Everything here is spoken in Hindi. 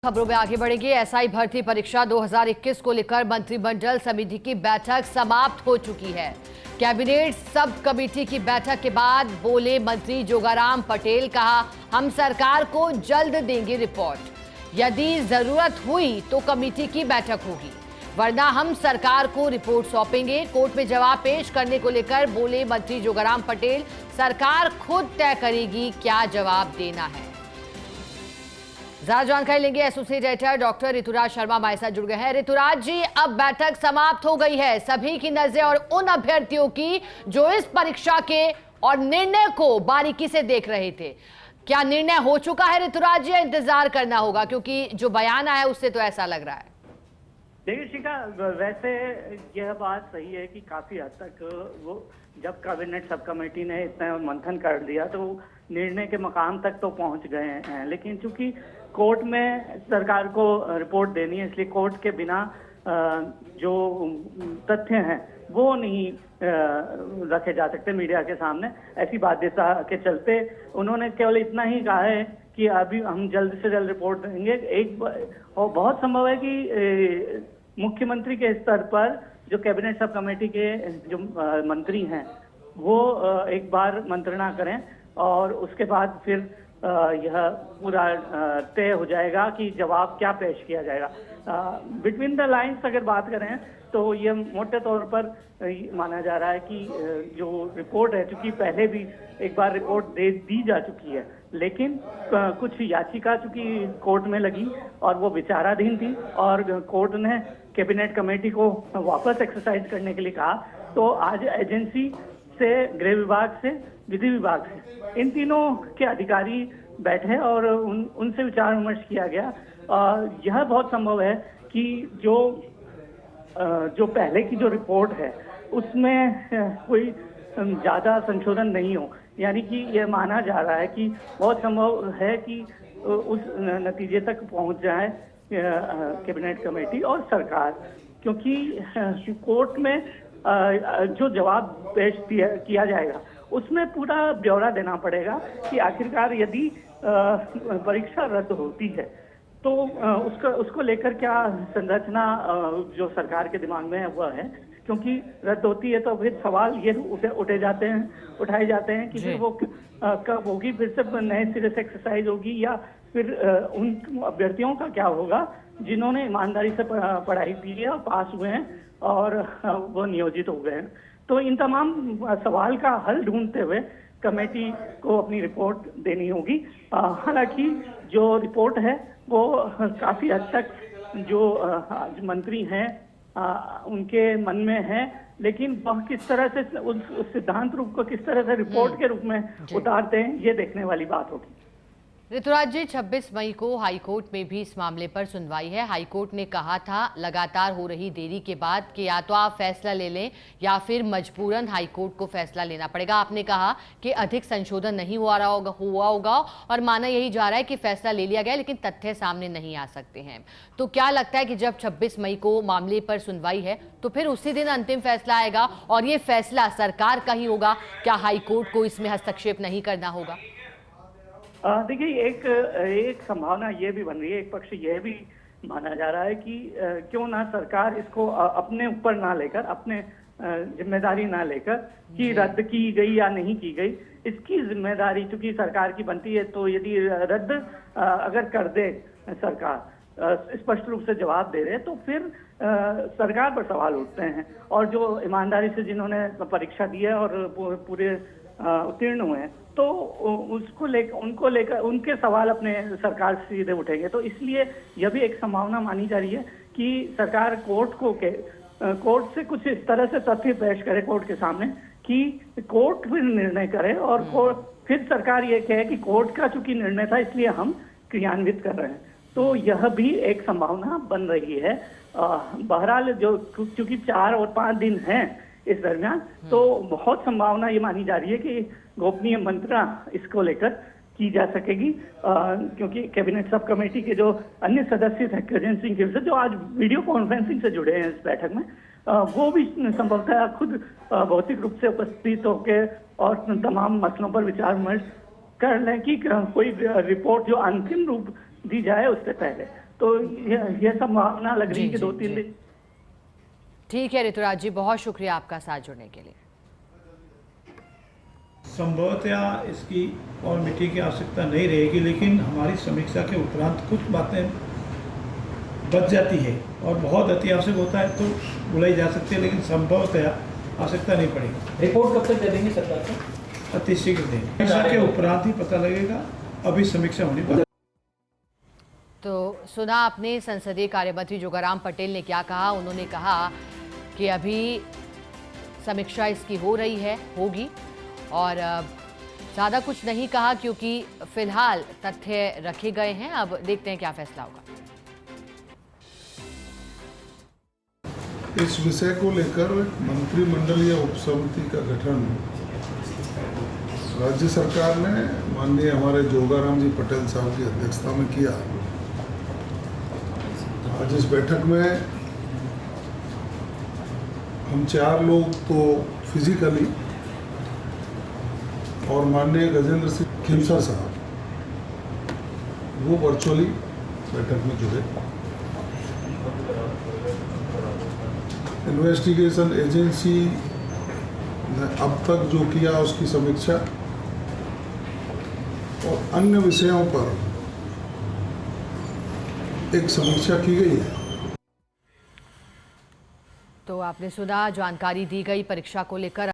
खबरों में आगे बढ़ेंगे। एसआई भर्ती परीक्षा 2021 को लेकर मंत्रिमंडल समिति की बैठक समाप्त हो चुकी है। कैबिनेट सब कमेटी की बैठक के बाद बोले मंत्री जोगाराम पटेल, कहा हम सरकार को जल्द देंगे रिपोर्ट, यदि जरूरत हुई तो कमेटी की बैठक होगी, वरना हम सरकार को रिपोर्ट सौंपेंगे। कोर्ट में जवाब पेश करने को लेकर बोले मंत्री जोगाराम पटेल, सरकार खुद तय करेगी क्या जवाब देना है। ज्यादा जानकारी लेंगे associate editor doctor Rituraj Sharma हमारे साथ जुड़ गए हैं। ऋतुराज जी, अब बैठक समाप्त हो गई है, सभी की नजरें और उन अभ्यर्थियों की जो इस परीक्षा के और निर्णय को बारीकी से देख रहे थे, क्या निर्णय हो चुका है ऋतुराज जी, या इंतजार करना होगा? क्योंकि जो बयान आया उससे तो ऐसा लग रहा है। देखिए शिखा, वैसे यह बात सही है कि काफी हद तक वो जब कैबिनेट सब कमेटी ने इतना मंथन कर दिया तो निर्णय के मकाम तक तो पहुंच गए हैं, लेकिन चूंकि कोर्ट में सरकार को रिपोर्ट देनी है, इसलिए कोर्ट के बिना जो तथ्य हैं वो नहीं रखे जा सकते मीडिया के सामने। ऐसी बाध्यता के चलते उन्होंने केवल इतना ही कहा है कि अभी हम जल्द से जल्द रिपोर्ट देंगे। और बहुत संभव है कि मुख्यमंत्री के स्तर पर जो कैबिनेट सब कमेटी के जो मंत्री हैं वो एक बार मंत्रणा करें और उसके बाद फिर यह पूरा तय हो जाएगा कि जवाब क्या पेश किया जाएगा। बिटवीन द लाइंस अगर बात करें तो ये मोटे तौर पर माना जा रहा है कि जो रिपोर्ट है, चूंकि पहले भी एक बार रिपोर्ट दे दी जा चुकी है, लेकिन कुछ याचिका चूंकि कोर्ट में लगी और वो विचाराधीन थी और कोर्ट ने कैबिनेट कमेटी को वापस एक्सरसाइज करने के लिए कहा, तो आज एजेंसी से, गृह विभाग से, विधि विभाग से, इन तीनों के अधिकारी बैठे और उनसे विचार विमर्श किया गया। यह बहुत संभव है कि जो पहले की जो रिपोर्ट है उसमें कोई ज्यादा संशोधन नहीं हो, यानी कि यह माना जा रहा है कि बहुत संभव है कि उस नतीजे तक पहुंच जाए कैबिनेट कमेटी और सरकार, क्योंकि कोर्ट में जो जवाब पेश किया जाएगा उसमें पूरा ब्यौरा देना पड़ेगा कि आखिरकार यदि परीक्षा रद्द होती है तो उसको लेकर क्या संरचना जो सरकार के दिमाग में है वह है, क्योंकि रद्द होती है तो फिर सवाल ये उठाए जाते हैं कि फिर वो कब होगी, फिर से नए सिरे से एक्सरसाइज होगी, या फिर उन अभ्यर्थियों का क्या होगा जिन्होंने ईमानदारी से पढ़ाई की है और पास हुए हैं और वो नियोजित हो गए हैं। तो इन तमाम सवाल का हल ढूंढते हुए कमेटी को अपनी रिपोर्ट देनी होगी। हालांकि जो रिपोर्ट है वो काफी हद तक जो मंत्री हैं उनके मन में है, लेकिन वह किस तरह से उस सिद्धांत रूप को किस तरह से रिपोर्ट के रूप में उतारते हैं, ये देखने वाली बात होगी। ऋतुराज जी, 26 मई को हाईकोर्ट में भी इस मामले पर सुनवाई है। हाईकोर्ट ने कहा था लगातार हो रही देरी के बाद कि या तो आप फैसला ले लें या फिर मजबूरन हाईकोर्ट को फैसला लेना पड़ेगा। आपने कहा कि अधिक संशोधन नहीं हुआ होगा और माना यही जा रहा है कि फैसला ले लिया गया, लेकिन तथ्य सामने नहीं आ सकते हैं। तो क्या लगता है कि जब 26 मई को मामले पर सुनवाई है तो फिर उसी दिन अंतिम फैसला आएगा और ये फैसला सरकार का ही होगा? क्या हाईकोर्ट को इसमें हस्तक्षेप नहीं करना होगा? देखिए, एक संभावना ये भी बन रही है, एक पक्ष यह भी माना जा रहा है कि क्यों ना सरकार इसको अपने ऊपर ना लेकर, अपने जिम्मेदारी ना लेकर कि रद्द की गई या नहीं की गई, इसकी जिम्मेदारी चूंकि सरकार की बनती है, तो यदि रद्द अगर कर दे सरकार, स्पष्ट रूप से जवाब दे रहे, तो फिर सरकार पर सवाल उठते हैं। और जो ईमानदारी से जिन्होंने परीक्षा दी है और पूरे उत्तीर्ण हुए हैं, तो उनको लेकर उनके सवाल अपने सरकार से सीधे उठेंगे। तो इसलिए यह भी एक संभावना मानी जा रही है कि सरकार कोर्ट से कुछ इस तरह से तथ्य पेश करे कोर्ट के सामने कि कोर्ट फिर निर्णय करे और फिर सरकार ये कहे कि कोर्ट का चूंकि निर्णय था इसलिए हम क्रियान्वित कर रहे हैं। तो यह भी एक संभावना बन रही है। बहरहाल जो चूंकि 4 और 5 दिन हैं इस दरमियान, तो बहुत संभावना ये मानी जा रही है कि गोपनीय मंत्रणा इसको लेकर की जा सकेगी, क्योंकि कैबिनेट सब कमेटी के जो अन्य सदस्य थे, गजेंद्र सिंह गिरसर, जो आज वीडियो कॉन्फ्रेंसिंग से जुड़े हैं इस बैठक में, वो भी संभवतः खुद भौतिक रूप से उपस्थित होकर और तमाम मसलों पर विचार विमर्श कर लें कि कोई रिपोर्ट जो अंतिम रूप दी जाए उससे पहले। तो ये संभावना लग रही है कि 2-3 दिन। ठीक है ऋतुराज जी, बहुत शुक्रिया आपका साथ जुड़ने के लिए। संभवतया इसकी और मीटिंग की आवश्यकता नहीं रहेगी, लेकिन हमारी समीक्षा के उपरांत कुछ बातें बच जाती है और बहुत अति आवश्यक होता है तो बुलाई जा सकती है, लेकिन संभवतया आवश्यकता नहीं पड़ेगी। रिपोर्ट कब तक दे देंगे सरकार को? अति शीघ्र दें। समीक्षा के उपरांत ही पता लगेगा, अभी समीक्षा होनी बाकी। तो सुना आपने संसदीय कार्यमंत्री जोगाराम पटेल ने क्या कहा। उन्होंने कहा कि अभी समीक्षा इसकी हो रही है, होगी, और ज़्यादा कुछ नहीं कहा क्योंकि फिलहाल तथ्य रखे गए हैं। अब देखते हैं क्या फैसला होगा। इस विषय को लेकर मंत्रिमंडल या उपसमिति का गठन राज्य सरकार ने माननीय हमारे जोगाराम जी पटेल साहब की अध्यक्षता में किया। आज इस बैठक में हम 4 लोग तो फिजिकली और माननीय गजेंद्र सिंह खिमसर साहब वो वर्चुअली बैठक में जुड़े। इन्वेस्टिगेशन एजेंसी ने अब तक जो किया उसकी समीक्षा और अन्य विषयों पर एक समीक्षा की गई है। तो आपने सुना, जानकारी दी गई परीक्षा को लेकर।